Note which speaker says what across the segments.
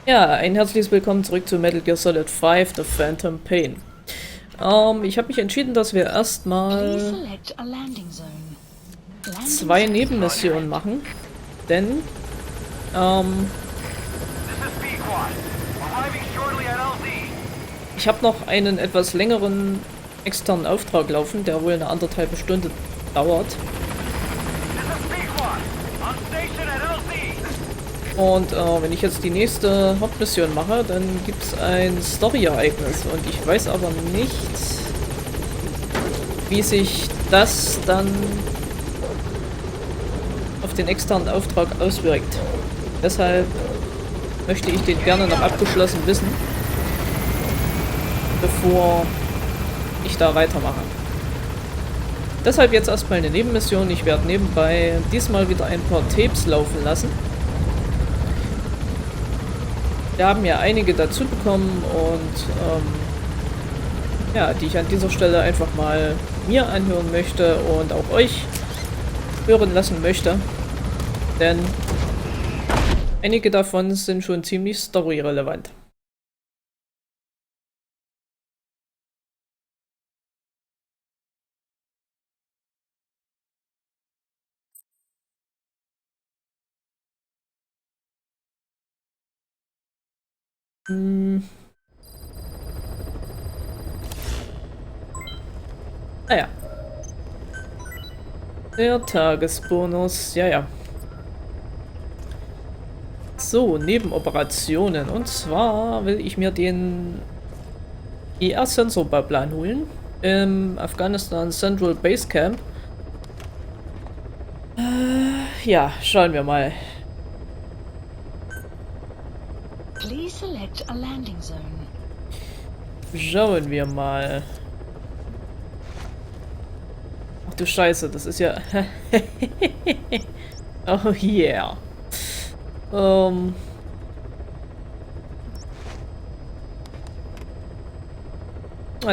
Speaker 1: Ja, ein herzliches Willkommen zurück zu Metal Gear Solid 5, The Phantom Pain. Ich habe mich entschieden, dass wir erstmal zwei Nebenmissionen machen, denn ich habe noch einen etwas längeren externen Auftrag laufen, der wohl eine anderthalbe Stunde dauert. Und wenn ich jetzt die nächste Hauptmission mache, dann gibt es ein Story-Ereignis. Und ich weiß aber nicht, wie sich das dann auf den externen Auftrag auswirkt. Deshalb möchte ich den gerne noch abgeschlossen wissen, bevor ich da weitermache. Deshalb jetzt erstmal eine Nebenmission. Ich werde nebenbei diesmal wieder ein paar Tapes laufen lassen. Wir haben ja einige dazu bekommen und ja, die ich an dieser Stelle einfach mal mir anhören möchte und auch euch hören lassen möchte. Denn einige davon sind schon ziemlich storyrelevant. Naja. Der Tagesbonus, ja, ja. So, Nebenoperationen. Und zwar will ich mir den IR-Sensorbauplan holen. Im Afghanistan Central Base Camp. Ja, schauen wir mal. Schauen wir mal. Ach du Scheiße, das ist ja... Oh yeah. Na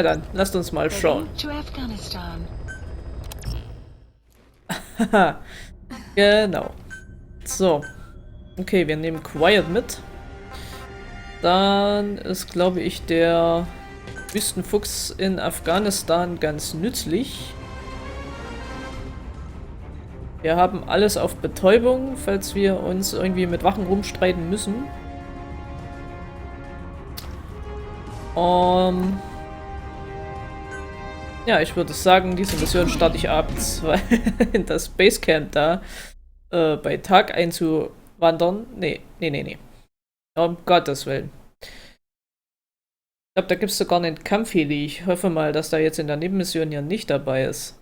Speaker 1: dann, lasst uns mal schauen. Haha, genau. So. Okay, wir nehmen Quiet mit. Dann ist, glaube ich, der Wüstenfuchs in Afghanistan ganz nützlich. Wir haben alles auf Betäubung, falls wir uns irgendwie mit Wachen rumstreiten müssen. Ja, ich würde sagen, diese Mission starte ich abends, weil in das Basecamp da bei Tag einzuwandern. Nee. Um Gottes Willen. Ich glaube, da gibt es sogar einen Kampfheli. Ich hoffe mal, dass da jetzt in der Nebenmission ja nicht dabei ist.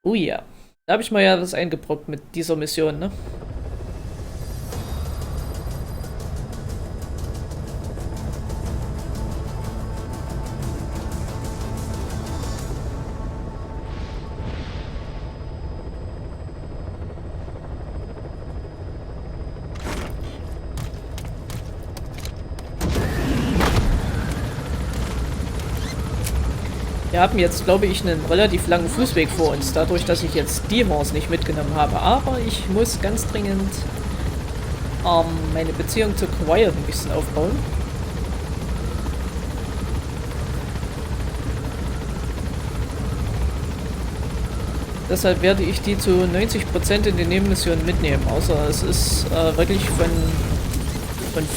Speaker 1: Oh ja. Da habe ich mal ja was eingebrockt mit dieser Mission, ne? Wir haben jetzt, glaube ich, einen relativ langen Fußweg vor uns, dadurch, dass ich jetzt die Horse nicht mitgenommen habe. Aber ich muss ganz dringend meine Beziehung zu Quiet ein bisschen aufbauen. Deshalb werde ich die zu 90% in die Nebenmission mitnehmen. Außer es ist wirklich von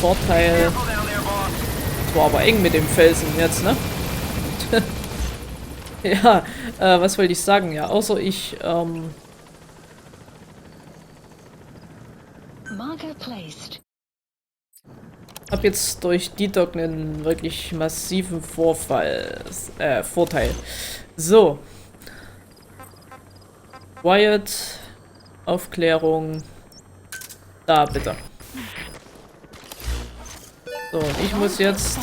Speaker 1: Vorteil. Es war aber eng mit dem Felsen jetzt, ne? Ja, was wollte ich sagen? Ja, außer ich, hab jetzt durch D-Dock einen wirklich massiven Vorteil. So. Quiet, Aufklärung, da bitte. So, und ich muss jetzt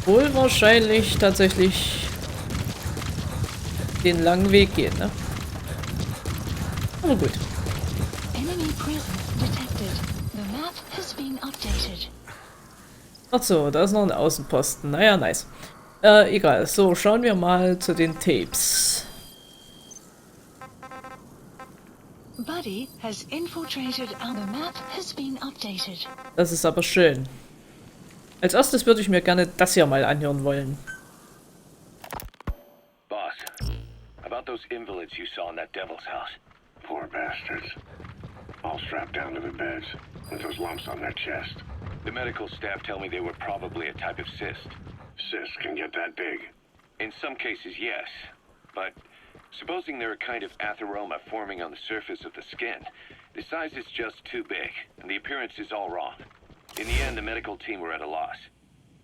Speaker 1: wohl wahrscheinlich tatsächlich den langen Weg gehen, ne? Aber gut. Ach so, da ist noch ein Außenposten. Naja, nice. Egal. So, schauen wir mal zu den Tapes.
Speaker 2: Buddy has infiltrated and the map has been updated.
Speaker 1: Das ist aber schön. Als erstes würde ich mir gerne das hier mal anhören wollen.
Speaker 3: Boss, about those invalids you saw in that devil's house.
Speaker 4: Poor bastards. All strapped down to their beds, with those lumps on their chest.
Speaker 3: The medical staff tell me they were probably a type of cyst.
Speaker 4: Cysts can get that big.
Speaker 3: In some cases, yes. But supposing they're a kind of atheroma forming on the surface of the skin, the size is just too big, and the appearance is all wrong. In the end, the medical team were at a loss.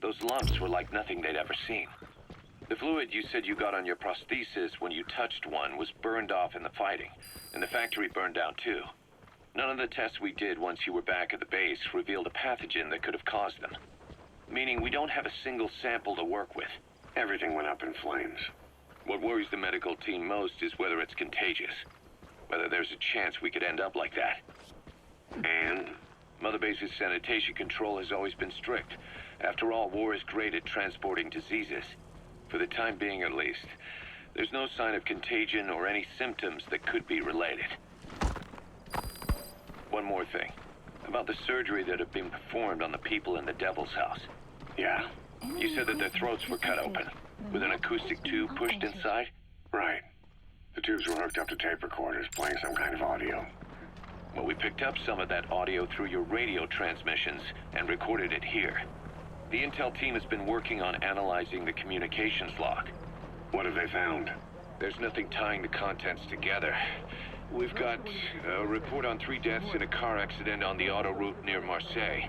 Speaker 3: Those lumps were like nothing they'd ever seen. The fluid you said you got on your prosthesis when you touched one was burned off in the fighting, and the factory burned down too. None of the tests we did once you were back at the base revealed a pathogen that could have caused them. Meaning we don't have a single sample to work with.
Speaker 4: Everything went up in flames.
Speaker 3: What worries the medical team most is whether it's contagious. Whether there's a chance we could end up like that.
Speaker 4: And
Speaker 3: Mother Base's sanitation control has always been strict. After all, war is great at transporting diseases. For the time being, at least. There's no sign of contagion or any symptoms that could be related. One more thing. About the surgery that had been performed on the people in the Devil's House.
Speaker 4: yeah,
Speaker 3: You said that their throats were cut open, with an acoustic tube pushed inside?
Speaker 4: right. The tubes were hooked up to tape recorders, playing some kind of audio.
Speaker 3: Well, we picked up some of that audio through your radio transmissions and recorded it here. The intel team has been working on analyzing the communications log.
Speaker 4: What have they found?
Speaker 3: There's nothing tying the contents together. We've got a report on 3 deaths in a car accident on the autoroute near Marseille.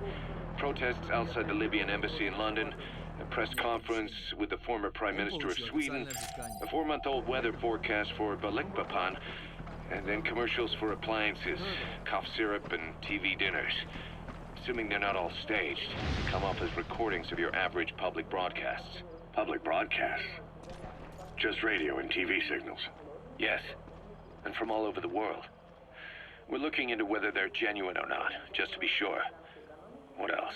Speaker 3: Protests outside the Libyan embassy in London. A press conference with the former Prime Minister of Sweden. A 4-month-old weather forecast for Balikpapan. And then commercials for appliances, cough syrup, and TV dinners. Assuming they're not all staged, they come off as recordings of your average public broadcasts.
Speaker 4: Public broadcasts. Just radio and TV signals.
Speaker 3: Yes, and from all over the world. We're looking into whether they're genuine or not, just to be sure. What else?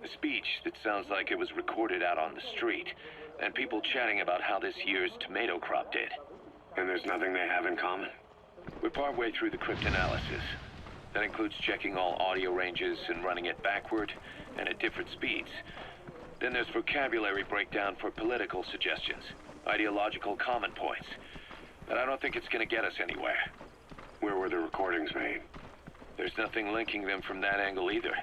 Speaker 3: A speech that sounds like it was recorded out on the street, and people chatting about how this year's tomato crop did.
Speaker 4: And there's nothing they have in common?
Speaker 3: We're partway through the cryptanalysis. That includes checking all audio ranges and running it backward and at different speeds. Then there's vocabulary breakdown for political suggestions, ideological comment points. But I don't think it's going to get us anywhere.
Speaker 4: Where were the recordings made?
Speaker 3: There's nothing linking them from that angle either.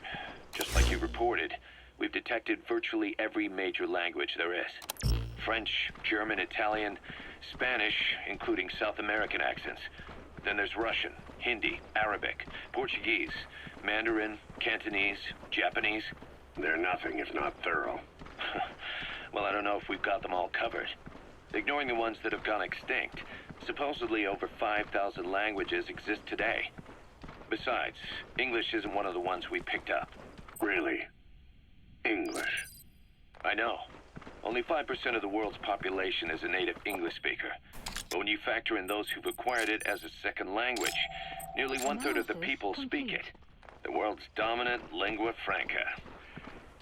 Speaker 3: Just like you reported, we've detected virtually every major language there is. French, German, Italian, Spanish, including South American accents. Then there's Russian, Hindi, Arabic, Portuguese, Mandarin, Cantonese, Japanese.
Speaker 4: They're nothing if not thorough.
Speaker 3: Well, I don't know if we've got them all covered. Ignoring the ones that have gone extinct, supposedly over 5,000 languages exist today. Besides, English isn't one of the ones we picked up.
Speaker 4: Really? English?
Speaker 3: I know. Only 5% of the world's population is a native English speaker. But when you factor in those who've acquired it as a second language, nearly 1/3 of the people speak it. The world's dominant lingua franca.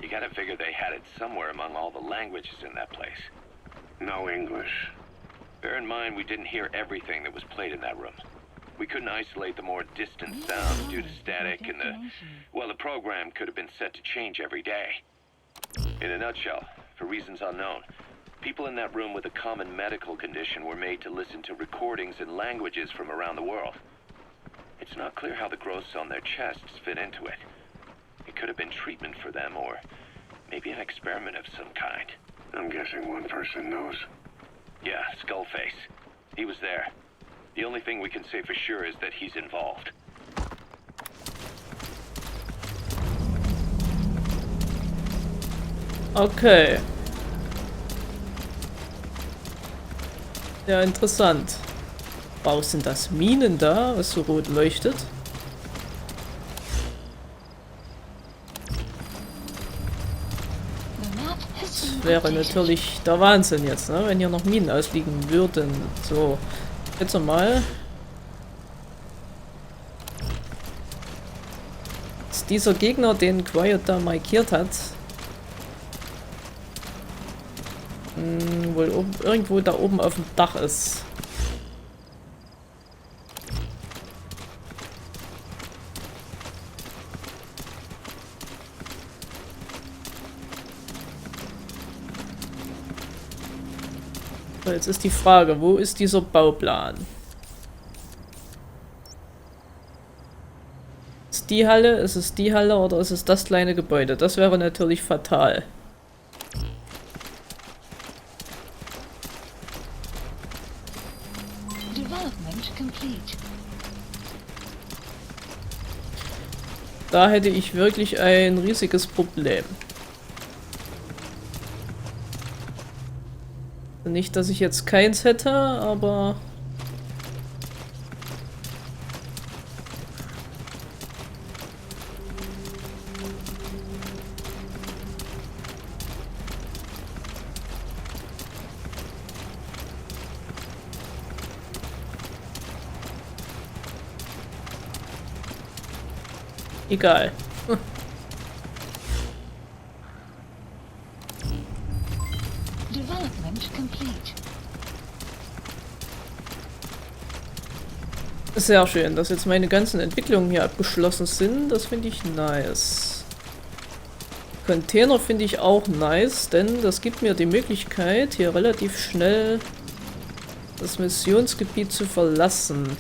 Speaker 3: You gotta figure they had it somewhere among all the languages in that place.
Speaker 4: No English.
Speaker 3: Bear in mind, we didn't hear everything that was played in that room. We couldn't isolate the more distant sounds due to static, and the program could have been set to change every day. In a nutshell, for reasons unknown, people in that room with a common medical condition were made to listen to recordings in languages from around the world. It's not clear how the growths on their chests fit into it. It could have been treatment for them, or maybe an experiment of some kind.
Speaker 4: I'm guessing one person knows.
Speaker 3: Yeah, Skullface. He was there. The only thing we can say for sure is that he's involved.
Speaker 1: Okay. Ja, interessant. Wow, sind das Minen da, was so rot leuchtet? Das wäre natürlich der Wahnsinn jetzt, ne? Wenn hier noch Minen ausliegen würden. So, jetzt mal. Ist dieser Gegner, den Quiet da markiert hat. Wohl oben, irgendwo da oben auf dem Dach ist. So, jetzt ist die Frage, wo ist dieser Bauplan? Ist die Halle, ist es die Halle oder ist es das kleine Gebäude? Das wäre natürlich fatal.
Speaker 2: Development complete.
Speaker 1: Da hätte ich wirklich ein riesiges Problem. Nicht, dass ich jetzt keins hätte, aber... Egal.
Speaker 2: Development complete.
Speaker 1: Sehr schön, dass jetzt meine ganzen Entwicklungen hier abgeschlossen sind. Das finde ich nice. Container finde ich auch nice, denn das gibt mir die Möglichkeit, hier relativ schnell das Missionsgebiet zu verlassen.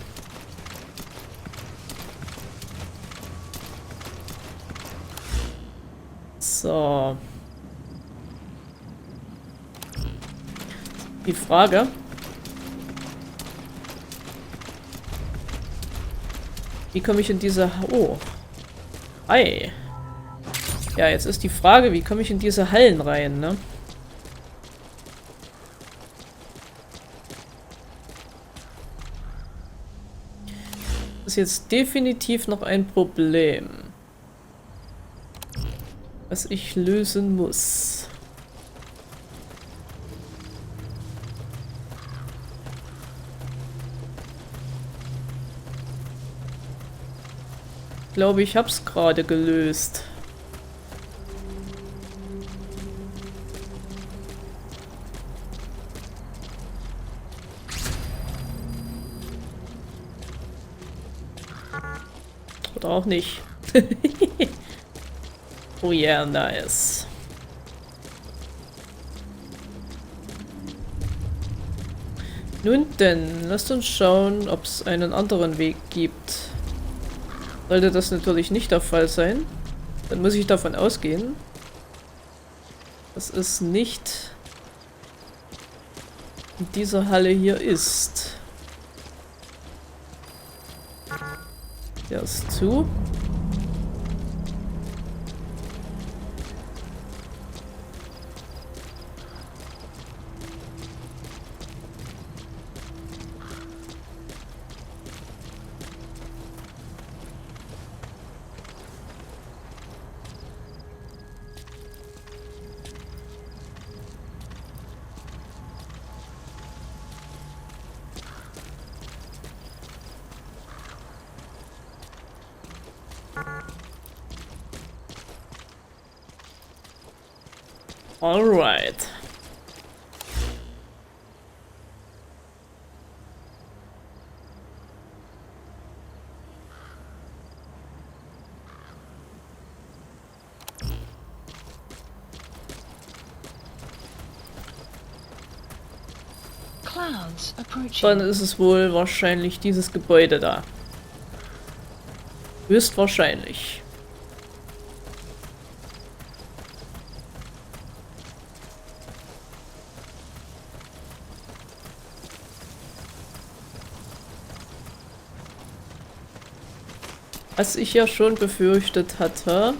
Speaker 1: So. Die Frage. Wie komme ich in diese... Oh. Hi. Ja, jetzt ist die Frage, wie komme ich in diese Hallen rein, ne? Das ist jetzt definitiv noch ein Problem, was ich lösen muss. Ich glaube, ich habe es gerade gelöst. Oder auch nicht. Oh yeah, nice. Nun denn, lasst uns schauen, ob es einen anderen Weg gibt. Sollte das natürlich nicht der Fall sein, dann muss ich davon ausgehen, dass es nicht in dieser Halle hier ist. Der ist zu. Alright.
Speaker 2: Clouds approaching.
Speaker 1: Dann ist es wohl wahrscheinlich dieses Gebäude da. Höchstwahrscheinlich. Was ich ja schon befürchtet hatte.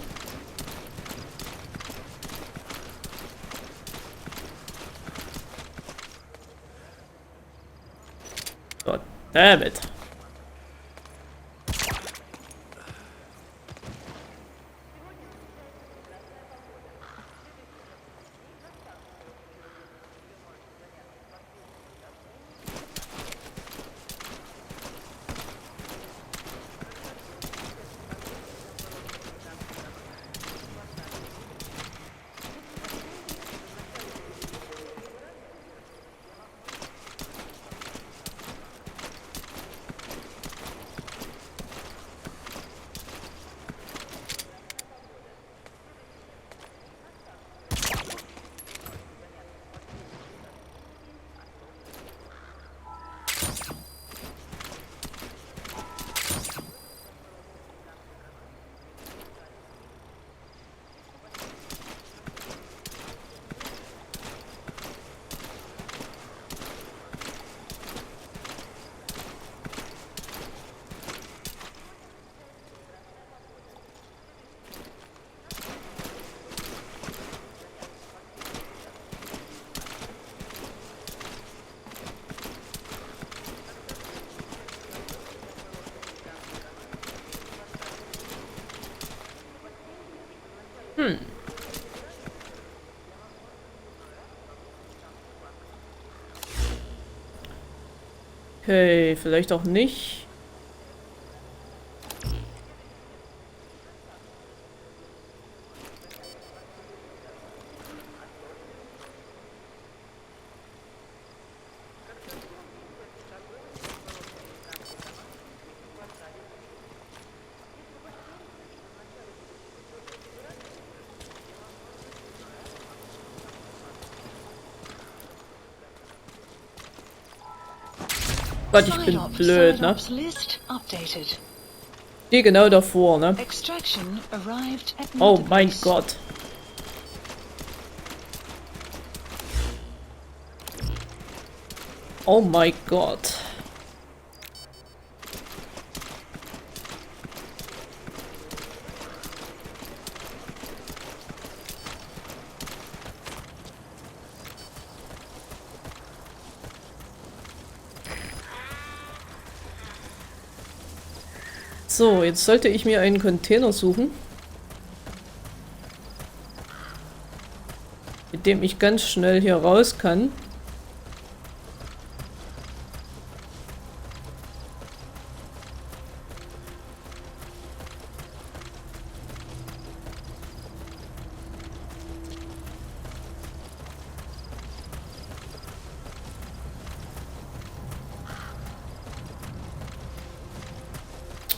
Speaker 1: God damn it. Okay, vielleicht auch nicht. Gott, ich bin
Speaker 2: PSYOP
Speaker 1: blöd, ne?
Speaker 2: PSYOPs list updated.
Speaker 1: Stehe genau davor, ne?
Speaker 2: Extraction arrived at
Speaker 1: Oh
Speaker 2: Mother
Speaker 1: mein
Speaker 2: Base.
Speaker 1: Gott. Oh mein Gott. So, jetzt sollte ich mir einen Container suchen, mit dem ich ganz schnell hier raus kann.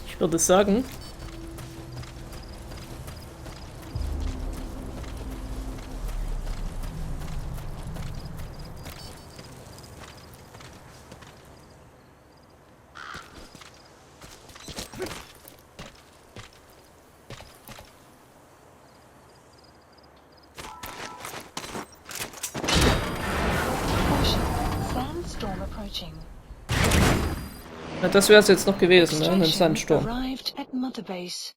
Speaker 1: Ich würde sagen,
Speaker 2: Caution. Sandstorm approaching.
Speaker 1: na, das wäre es jetzt noch gewesen, ne? Ein
Speaker 2: Extraction
Speaker 1: Sandsturm.
Speaker 2: arrived at Mother Base.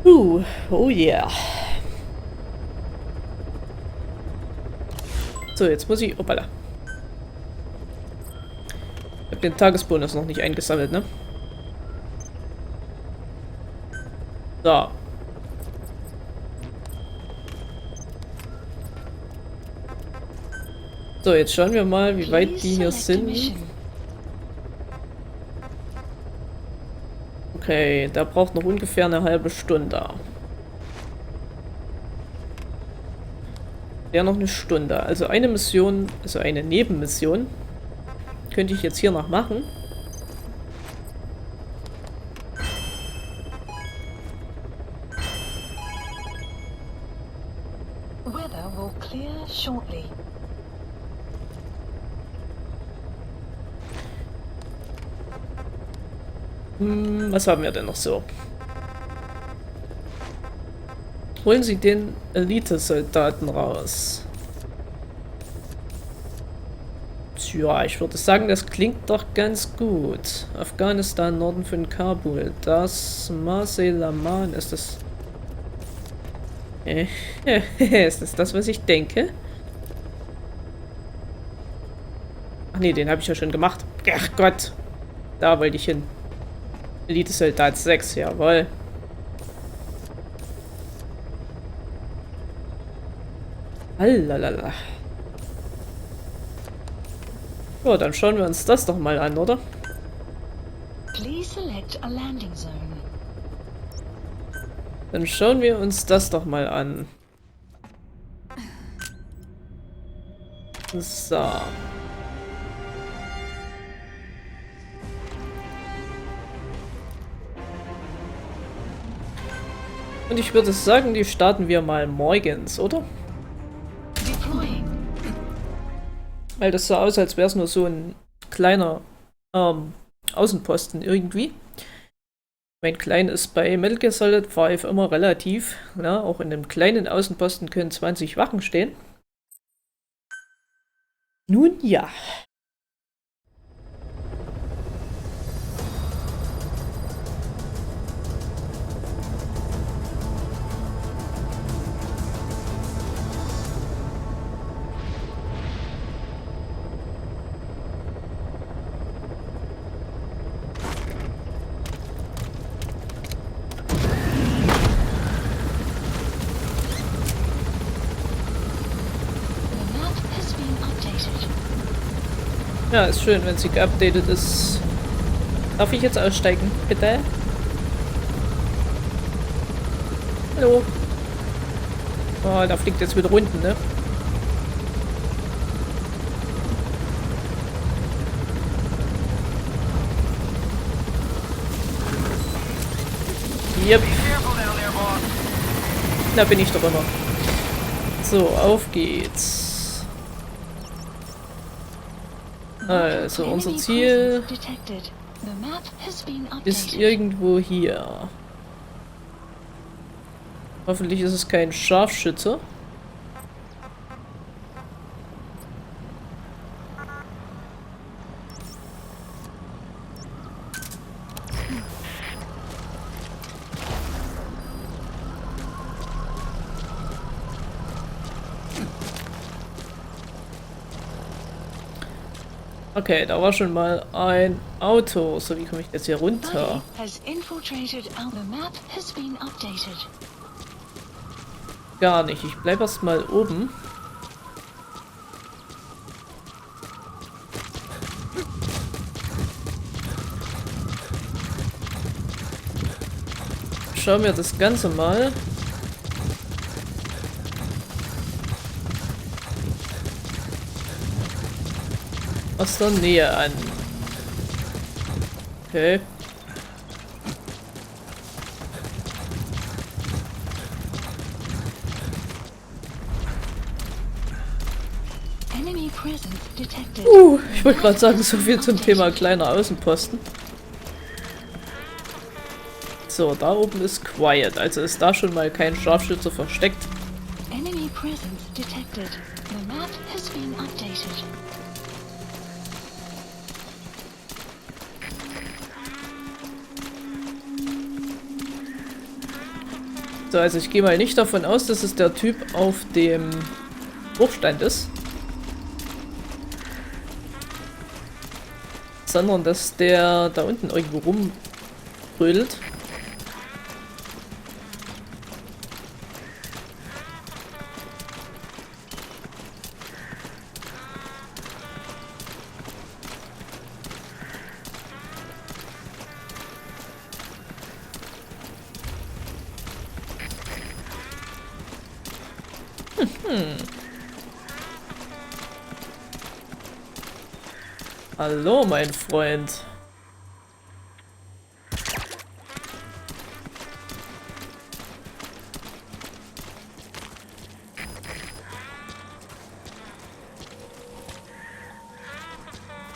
Speaker 1: Oh yeah. So, jetzt muss ich... Opala. Ich habe den Tagesbonus noch nicht eingesammelt, ne? So. So, jetzt schauen wir mal, wie weit die hier
Speaker 2: Please select a
Speaker 1: sind.
Speaker 2: mission.
Speaker 1: Okay, der braucht noch ungefähr eine halbe Stunde. Der noch eine Stunde. Also eine Mission, also eine Nebenmission, könnte ich jetzt hier noch machen.
Speaker 2: Weather will clear shortly.
Speaker 1: Was haben wir denn noch so? Holen Sie den Elite-Soldaten raus. Tja, ich würde sagen, das klingt doch ganz gut. Afghanistan, Norden von Kabul. Das Marseille-Laman ist das... ist das, was ich denke? Ach nee, den habe ich ja schon gemacht. Ach Gott. Da wollte ich hin. Elite-Soldat 6, jawohl. Halalala. Ja, dann schauen wir uns das doch mal an, oder?
Speaker 2: Please select a landing zone.
Speaker 1: Dann schauen wir uns das doch mal an. So. Und ich würde sagen, die starten wir mal morgens, oder?
Speaker 2: Deploying.
Speaker 1: Weil das sah aus, als wäre es nur so ein kleiner Außenposten irgendwie. Mein Klein ist bei Metal Gear Solid 5 immer relativ. Ja, auch in einem kleinen Außenposten können 20 Wachen stehen. Nun ja. Ja, ist schön, wenn sie geupdatet ist. Darf ich jetzt aussteigen, bitte? Hallo? Oh, da fliegt jetzt wieder unten, ne? Yep. Da bin ich doch immer. So, auf geht's. Also, unser Ziel
Speaker 2: Detected. The map has been
Speaker 1: ist
Speaker 2: updated.
Speaker 1: irgendwo hier. Hoffentlich ist es kein Scharfschütze. Okay, da war schon mal ein Auto. So, wie komme ich jetzt hier runter?
Speaker 2: Buddy has infiltrated our the map has been updated.
Speaker 1: Gar nicht. Ich bleibe erst mal oben. Schauen wir das Ganze mal. Aus der Nähe an. Okay.
Speaker 2: Enemy presence detected.
Speaker 1: Ich wollte gerade sagen, so viel zum Thema kleiner Außenposten. So, da oben ist quiet, also ist da schon mal kein Scharfschütze versteckt.
Speaker 2: Enemy presence detected. The map has been updated.
Speaker 1: So, also ich gehe mal nicht davon aus, dass es der Typ auf dem Bruchstein ist. Sondern dass der da unten irgendwo rumbrödelt. Hallo, mein Freund.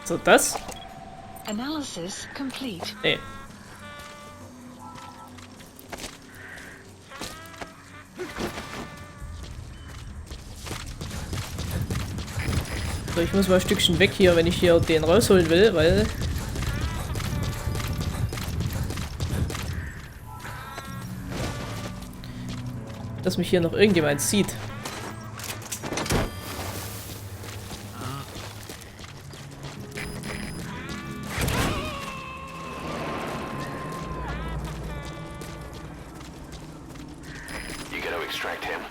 Speaker 1: So, das?
Speaker 2: Analysis complete.
Speaker 1: Nee. So, ich muss mal ein Stückchen weg hier, wenn ich hier den rausholen will, weil... dass mich hier noch irgendjemand sieht.
Speaker 3: You gotta extract him.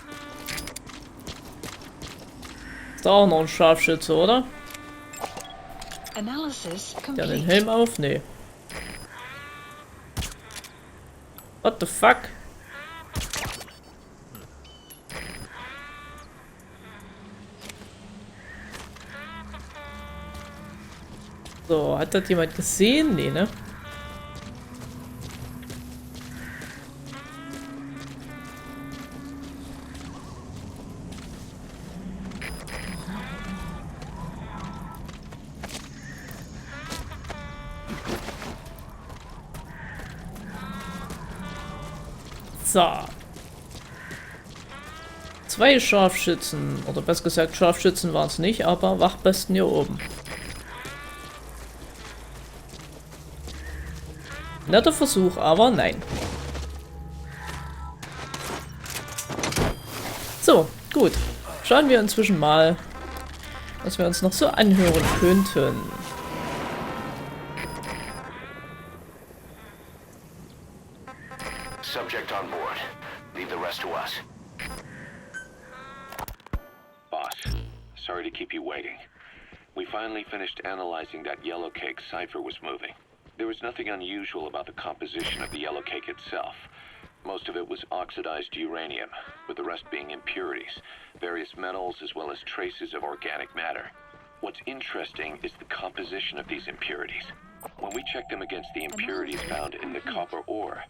Speaker 1: Ist da auch noch ein Scharfschütze, oder?
Speaker 2: Analysis
Speaker 1: Der hat den
Speaker 2: complete.
Speaker 1: Helm auf? Nee. What the fuck? So, hat das jemand gesehen? Nee, ne? So. 2 Scharfschützen, oder besser gesagt, Scharfschützen waren es nicht, aber Wachposten hier oben. Netter Versuch, aber nein. So, gut. Schauen wir inzwischen mal, was wir uns noch so anhören könnten.
Speaker 3: Subject on board. Leave the rest to us.
Speaker 4: Boss, sorry to keep you waiting.
Speaker 3: we finally finished analyzing that yellow cake Cypher was moving. There was nothing unusual about the composition of the yellow cake itself. Most of it was oxidized uranium, with the rest being impurities, various metals as well as traces of organic matter. What's interesting is the composition of these impurities. When we checked them against the impurities found in the copper ore,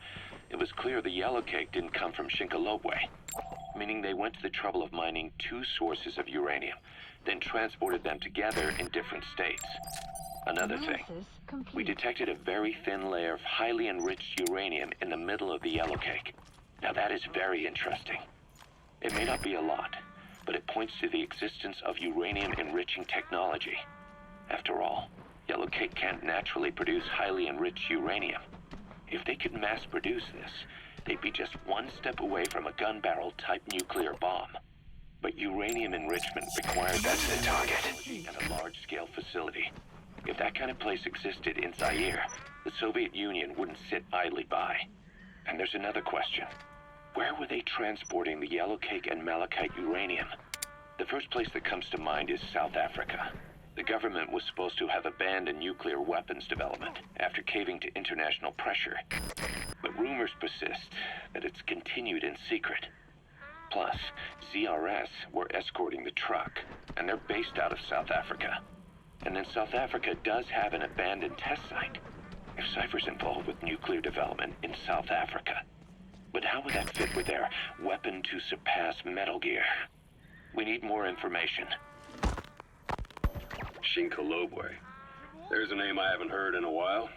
Speaker 3: it was clear the yellow cake didn't come from Shinkolobwe, meaning they went to the trouble of mining two sources of uranium, then transported them together in different states. Another thing, we detected a very thin layer of highly enriched uranium in the middle of the yellow cake. Now that is very interesting. It may not be a lot, but it points to the existence of uranium-enriching technology. After all, yellow cake can't naturally produce highly enriched uranium. If they could mass produce this, they'd be just one step away from a gun barrel type nuclear bomb. But uranium enrichment requires
Speaker 5: That's the target.
Speaker 3: at a large-scale facility. If that kind of place existed in Zaire, the Soviet Union wouldn't sit idly by. And there's another question. Where were they transporting the yellow cake and malachite uranium? The first place that comes to mind is South Africa. The government was supposed to have abandoned nuclear weapons development after caving to international pressure. But rumors persist that it's continued in secret. Plus, ZRS were escorting the truck, and they're based out of South Africa. And then South Africa does have an abandoned test site. If Cypher's involved with nuclear development in South Africa. But how would that fit with their weapon to surpass Metal Gear? We need more information.
Speaker 4: Shinkolobwe. There's a name I haven't heard in a while.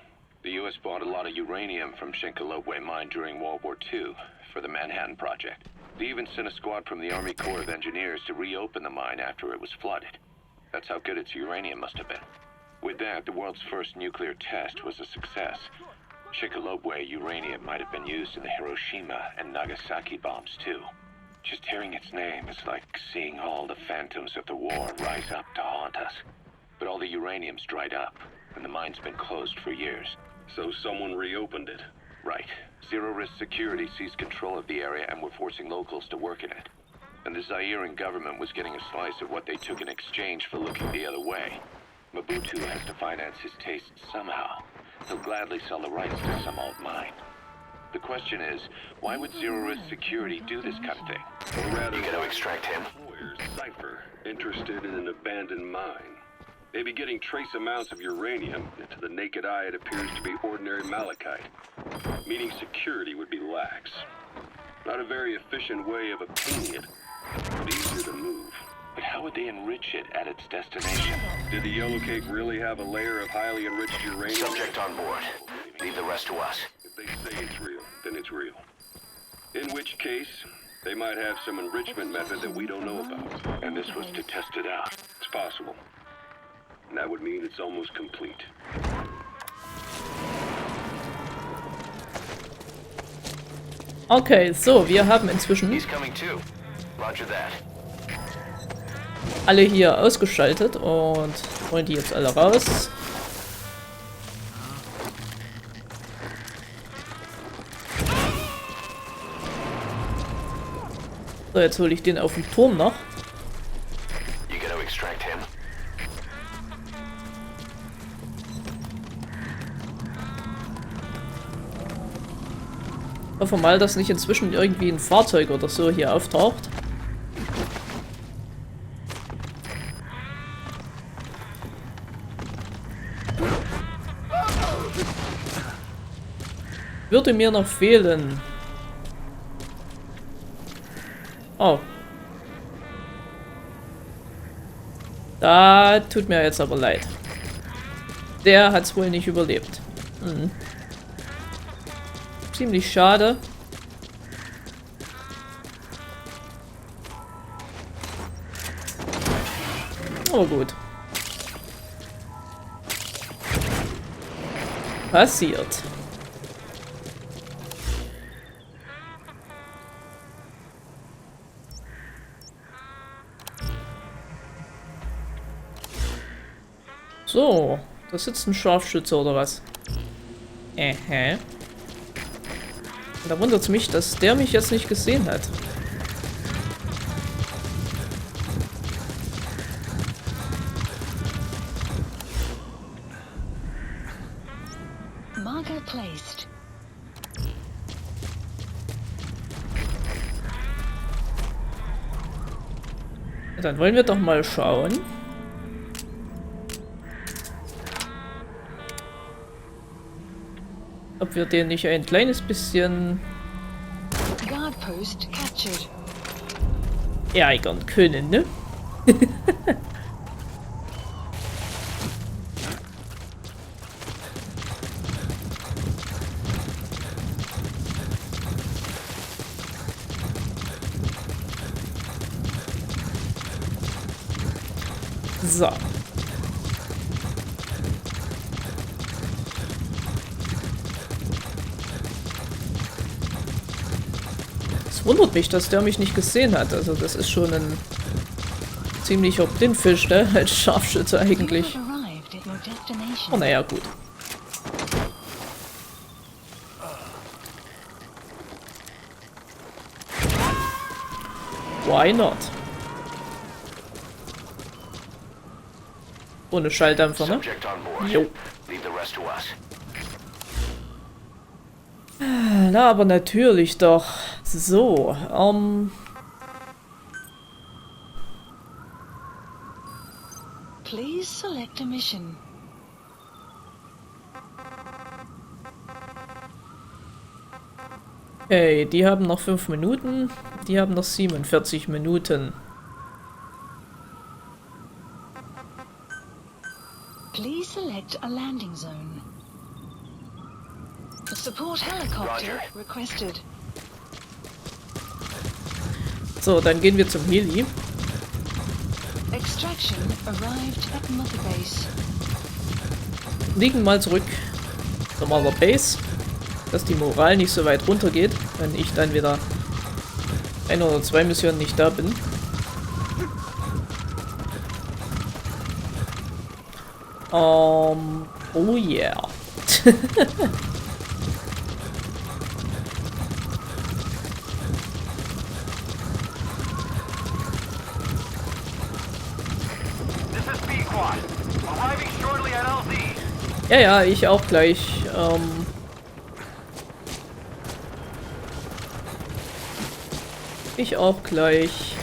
Speaker 3: The U.S. bought a lot of uranium from Shinkolobwe mine during World War II for the Manhattan Project. They even sent a squad from the Army Corps of Engineers to reopen the mine after it was flooded. That's how good its uranium must have been. With that, the world's first nuclear test was a success. Shinkolobwe uranium might have been used in the Hiroshima and Nagasaki bombs too. Just hearing its name is like seeing all the phantoms of the war rise up to haunt us. But all the uranium's dried up, and the mine's been closed for years.
Speaker 4: So someone reopened it.
Speaker 3: Right. Zero Risk Security seized control of the area and were forcing locals to work in it. And the Zairean government was getting a slice of what they took in exchange for looking the other way. Mobutu has to finance his tastes somehow. He'll gladly sell the rights to some old mine. The question is, why would Zero Risk Security do this kind of thing?
Speaker 4: Or rather,
Speaker 5: You gotta extract him.
Speaker 4: employers, Cypher, interested in an abandoned mine. Maybe getting trace amounts of uranium, and to the naked eye it appears to be ordinary malachite. Meaning security would be lax. Not a very efficient way of obtaining it, but easier to move.
Speaker 3: But how would they enrich it at its destination?
Speaker 4: Did the yellow cake really have a layer of highly enriched uranium?
Speaker 5: Subject on board. Leave the rest to us.
Speaker 4: If they say it's real, then it's real. In which case, they might have some enrichment method that we don't know about.
Speaker 3: And this was to test it out.
Speaker 4: It's possible. And that would mean it's almost complete.
Speaker 1: Okay, so, wir haben inzwischen
Speaker 5: He's coming too. Roger that.
Speaker 1: alle hier ausgeschaltet und holen die jetzt alle raus. So, jetzt hole ich den auf dem Turm noch.
Speaker 5: You gotta extract him.
Speaker 1: Hoffe mal, dass nicht inzwischen irgendwie ein Fahrzeug oder so hier auftaucht. Würde mir noch fehlen. Oh. Da tut mir jetzt aber leid. Der hat's wohl nicht überlebt. Ziemlich schade. Aber gut. Passiert. So, da sitzt ein Scharfschütze oder was? Da wundert es mich, dass der mich jetzt nicht gesehen hat.
Speaker 2: Marker placed.
Speaker 1: Dann wollen wir doch mal schauen. Ob wir den nicht ein kleines bisschen
Speaker 2: Guard post captured.
Speaker 1: ärgern können, ne? So. Es wundert mich, dass der mich nicht gesehen hat. Also das ist schon ein ziemlicher Blindfisch, ne? Als Scharfschütze
Speaker 2: You
Speaker 1: eigentlich.
Speaker 2: have arrived at your destination.
Speaker 1: Oh, naja, gut. Why not? Ohne Schalldämpfer, ne?
Speaker 5: Subject on board.
Speaker 1: Jo.
Speaker 5: Leave the rest to us.
Speaker 1: Na, aber natürlich doch. So,
Speaker 2: Please select a mission.
Speaker 1: okay, die haben noch 5 Minuten. Die haben noch 47 Minuten.
Speaker 2: Please select a landing zone. A support helicopter
Speaker 5: Roger.
Speaker 2: requested.
Speaker 1: So, dann gehen wir zum Heli.
Speaker 2: Extraction arrived at Mother Base.
Speaker 1: Fliegen mal zurück zu Mother Base, dass die Moral nicht so weit runter geht, wenn ich dann wieder 1 oder 2 Missionen nicht da bin. Oh yeah.
Speaker 5: This is B-Quad. Arriving shortly at LZ.
Speaker 1: Ja, ja, ich auch gleich. Ich auch gleich.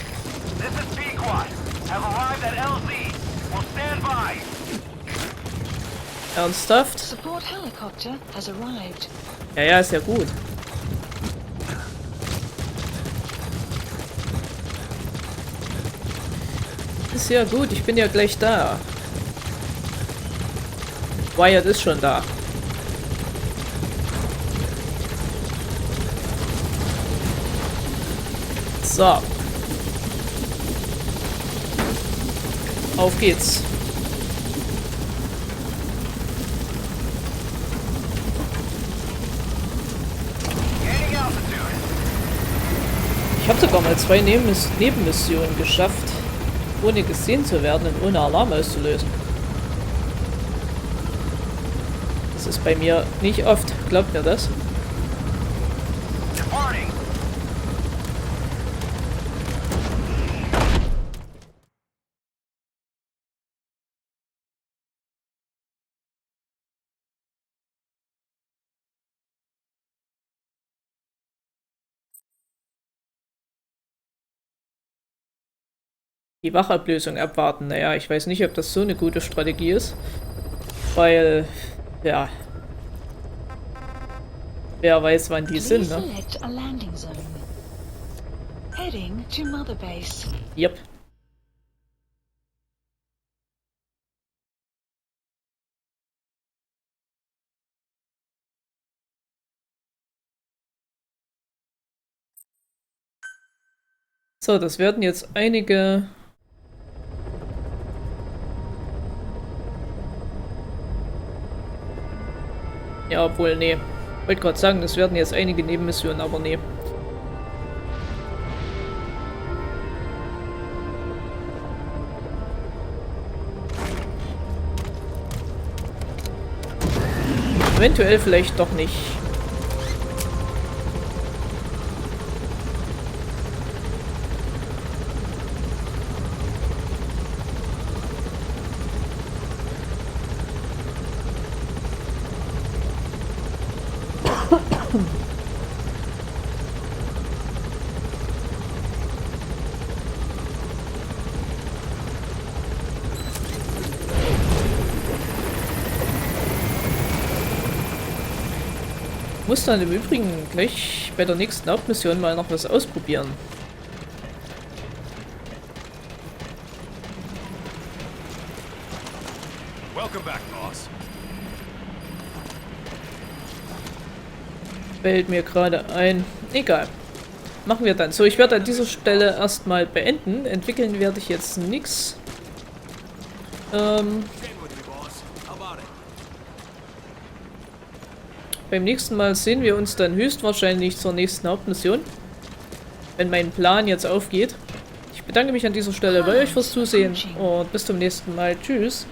Speaker 5: This is B-Quad. Have arrived at LZ. We'll stand by.
Speaker 1: Ernsthaft?
Speaker 2: Support helicopter has arrived.
Speaker 1: Ja, ja, ist ja gut. Ist ja gut, ich bin ja gleich da. Wyatt ist schon da. So. Auf geht's.
Speaker 5: Gaining altitude.
Speaker 1: Ich habe sogar mal 2 Nebenmissionen geschafft, ohne gesehen zu werden und ohne Alarm auszulösen. Das ist bei mir nicht oft, glaubt mir das?
Speaker 5: Departing.
Speaker 1: Die Wachablösung abwarten. Naja, ich weiß nicht, ob das so eine gute Strategie ist. Weil, ja. Wer weiß, wann die
Speaker 2: Please
Speaker 1: sind, ne?
Speaker 2: select a landing zone. Heading to Mother Base.
Speaker 1: Yep. So, das werden jetzt einige... Ja, obwohl, nee. Wollte gerade sagen, das werden jetzt einige Nebenmissionen, aber nee. Eventuell vielleicht doch nicht. Muss dann im Übrigen gleich bei der nächsten Hauptmission mal noch was ausprobieren.
Speaker 5: Welcome back, boss.
Speaker 1: Fällt mir gerade ein. Egal. Machen wir dann. So, ich werde an dieser Stelle erstmal beenden. Entwickeln werde ich jetzt nichts. Beim nächsten Mal sehen wir uns dann höchstwahrscheinlich zur nächsten Hauptmission. Wenn mein Plan jetzt aufgeht. Ich bedanke mich an dieser Stelle bei euch fürs Zusehen und bis zum nächsten Mal. Tschüss.